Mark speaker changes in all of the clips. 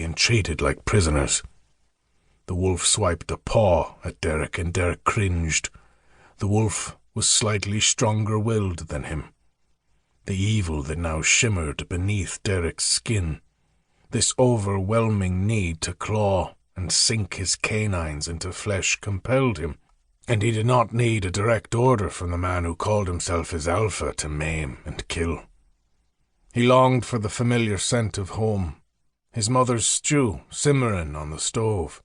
Speaker 1: being treated like prisoners. The wolf swiped a paw at Derek, and Derek cringed. The wolf was slightly stronger-willed than him. The evil that now shimmered beneath Derek's skin, this overwhelming need to claw and sink his canines into flesh, compelled him, and he did not need a direct order from the man who called himself his alpha to maim and kill. He longed for the familiar scent of home, his mother's stew simmering on the stove,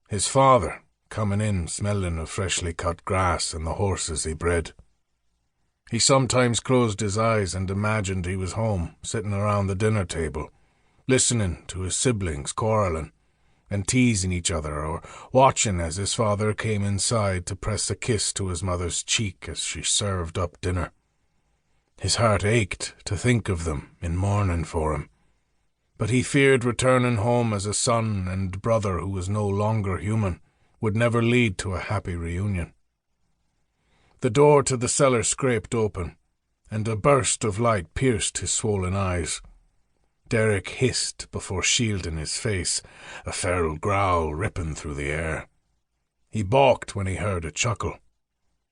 Speaker 1: his father coming in smelling of freshly cut grass and the horses he bred. He sometimes closed his eyes and imagined he was home, sitting around the dinner table, listening to his siblings quarrelling and teasing each other, or watching as his father came inside to press a kiss to his mother's cheek as she served up dinner. His heart ached to think of them in mourning for him, but he feared returning home as a son and brother who was no longer human would never lead to a happy reunion. The door to the cellar scraped open, and a burst of light pierced his swollen eyes. Derek hissed before shielding his face, a feral growl ripping through the air. He balked when he heard a chuckle.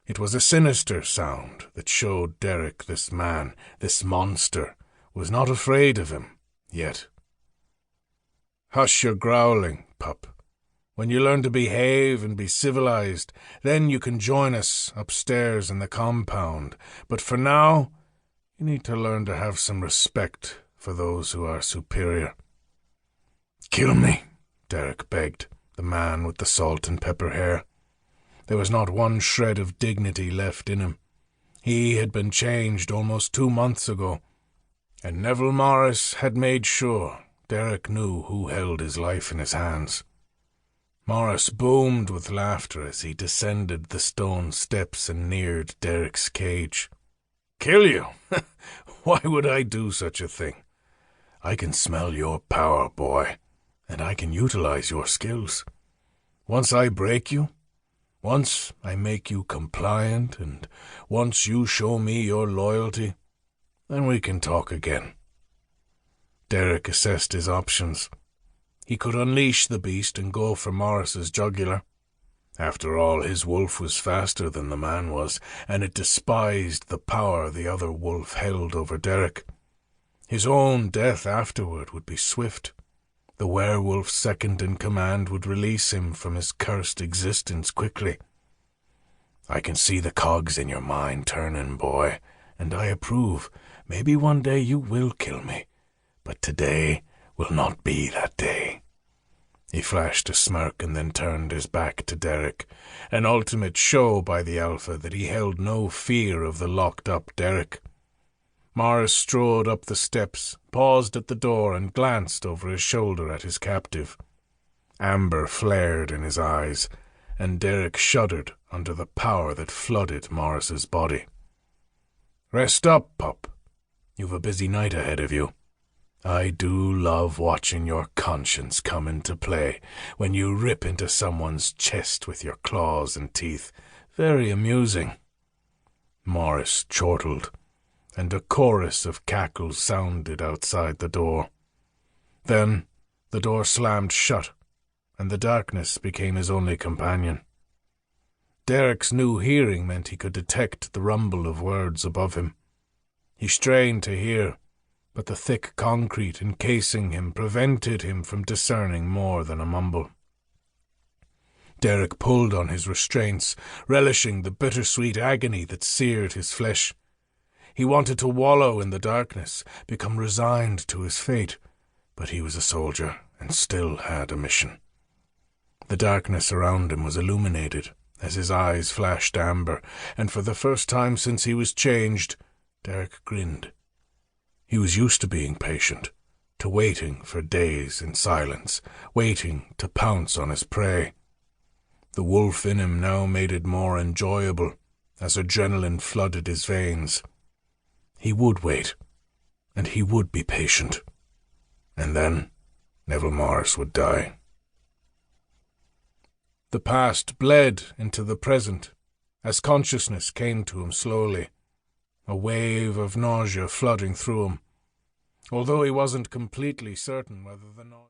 Speaker 1: It was a sinister sound that showed Derek this man, this monster, was not afraid of him, yet. "Hush your growling, pup. When you learn to behave and be civilized, then you can join us upstairs in the compound. But for now, you need to learn to have some respect for those who are superior." "Kill me," Derek begged, the man with the salt and pepper hair. There was not one shred of dignity left in him. He had been changed almost 2 months ago, and Neville Morris had made sure Derek knew who held his life in his hands. Morris boomed with laughter as he descended the stone steps and neared Derek's cage. "Kill you? Why would I do such a thing? I can smell your power, boy, and I can utilize your skills. Once I break you, once I make you compliant, and once you show me your loyalty, then we can talk again." Derek assessed his options. He could unleash the beast and go for Morris's jugular. After all, his wolf was faster than the man was, and it despised the power the other wolf held over Derek. His own death afterward would be swift. The werewolf's second in command would release him from his cursed existence quickly. "I can see the cogs in your mind turning, boy, and I approve. Maybe one day you will kill me, but today will not be that day." He flashed a smirk and then turned his back to Derek, an ultimate show by the Alpha that he held no fear of the locked-up Derek. Morris strode up the steps, paused at the door, and glanced over his shoulder at his captive. Amber flared in his eyes, and Derek shuddered under the power that flooded Morris's body. "Rest up, pup. You've a busy night ahead of you. I do love watching your conscience come into play when you rip into someone's chest with your claws and teeth. Very amusing." Morris chortled, and a chorus of cackles sounded outside the door. Then the door slammed shut, and the darkness became his only companion. Derek's new hearing meant he could detect the rumble of words above him. He strained to hear, but the thick concrete encasing him prevented him from discerning more than a mumble. Derek pulled on his restraints, relishing the bittersweet agony that seared his flesh. He wanted to wallow in the darkness, become resigned to his fate, but he was a soldier and still had a mission. The darkness around him was illuminated as his eyes flashed amber, and for the first time since he was changed, Derek grinned. He was used to being patient, to waiting for days in silence, waiting to pounce on his prey. The wolf in him now made it more enjoyable as adrenaline flooded his veins. He would wait, and he would be patient. And then Neville Morris would die. The past bled into the present as consciousness came to him slowly, a wave of nausea flooding through him, although he wasn't completely certain whether the nausea